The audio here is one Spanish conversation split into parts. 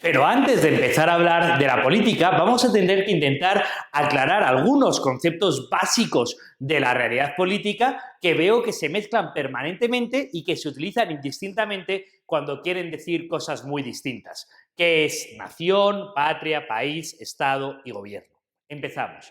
Pero antes de empezar a hablar de la política, vamos a tener que intentar aclarar algunos conceptos básicos de la realidad política que veo que se mezclan permanentemente y que se utilizan indistintamente cuando quieren decir cosas muy distintas, que es nación, patria, país, Estado y gobierno. Empezamos.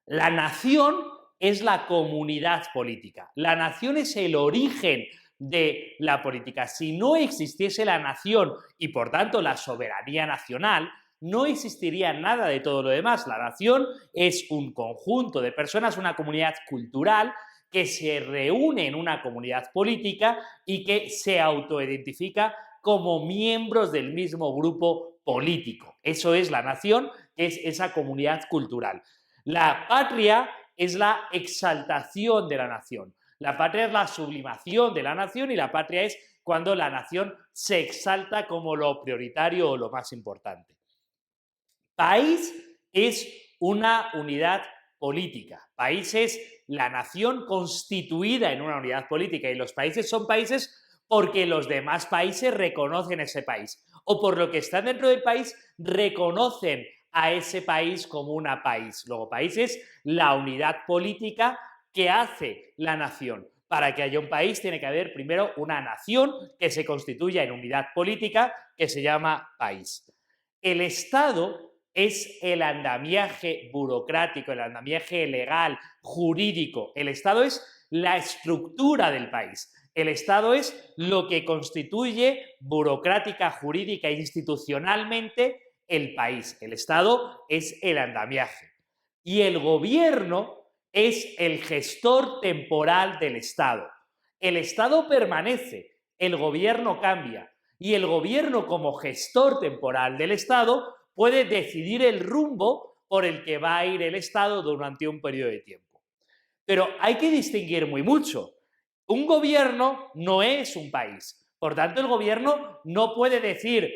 La nación es la comunidad política. La nación es el origen de la política. Si no existiese la nación y por tanto la soberanía nacional, no existiría nada de todo lo demás. La nación es un conjunto de personas, una comunidad cultural que se reúne en una comunidad política y que se autoidentifica como miembros del mismo grupo político. Eso es la nación, que es esa comunidad cultural. La patria es la exaltación de la nación. La patria es la sublimación de la nación y la patria es cuando la nación se exalta como lo prioritario o lo más importante. País es una unidad política. País es la nación constituida en una unidad política y los países son países porque los demás países reconocen ese país o por lo que están dentro del país reconocen a ese país como un país. Luego, país es la unidad política que hace la nación. Para que haya un país tiene que haber primero una nación que se constituya en unidad política que se llama país. El Estado es el andamiaje burocrático, el andamiaje legal, jurídico. El Estado es la estructura del país. El Estado es lo que constituye burocrática, jurídica e institucionalmente el país. El Estado es el andamiaje. Y el gobierno es el gestor temporal del Estado. El Estado permanece, el gobierno cambia. Y el gobierno, como gestor temporal del Estado, puede decidir el rumbo por el que va a ir el Estado durante un periodo de tiempo. Pero hay que distinguir muy mucho. Un gobierno no es un país. Por tanto, el gobierno no puede decir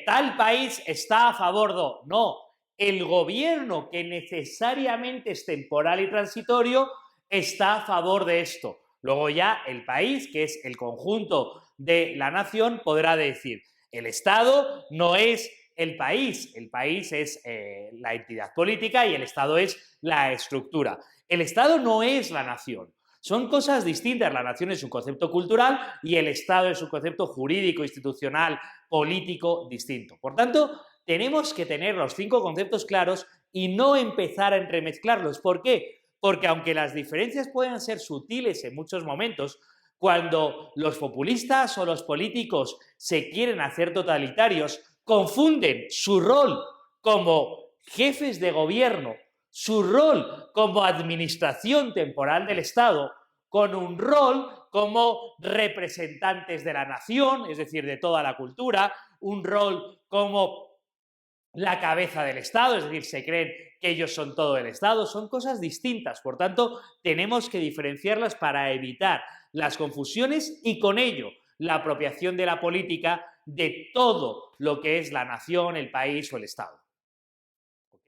tal país está a favor de... No, el gobierno que necesariamente es temporal y transitorio está a favor de esto. Luego ya el país, que es el conjunto de la nación, podrá decir, el Estado no es el país es la entidad política y el Estado es la estructura. El Estado no es la nación. Son cosas distintas. La nación es un concepto cultural y el Estado es un concepto jurídico, institucional, político distinto. Por tanto, tenemos que tener los 5 conceptos claros y no empezar a entremezclarlos. ¿Por qué? Porque aunque las diferencias puedan ser sutiles en muchos momentos, cuando los populistas o los políticos se quieren hacer totalitarios, confunden su rol como jefes de gobierno, su rol como administración temporal del Estado, con un rol como representantes de la nación, es decir, de toda la cultura, un rol como la cabeza del Estado, es decir, se creen que ellos son todo el Estado, son cosas distintas, por tanto, tenemos que diferenciarlas para evitar las confusiones y con ello la apropiación de la política de todo lo que es la nación, el país o el Estado.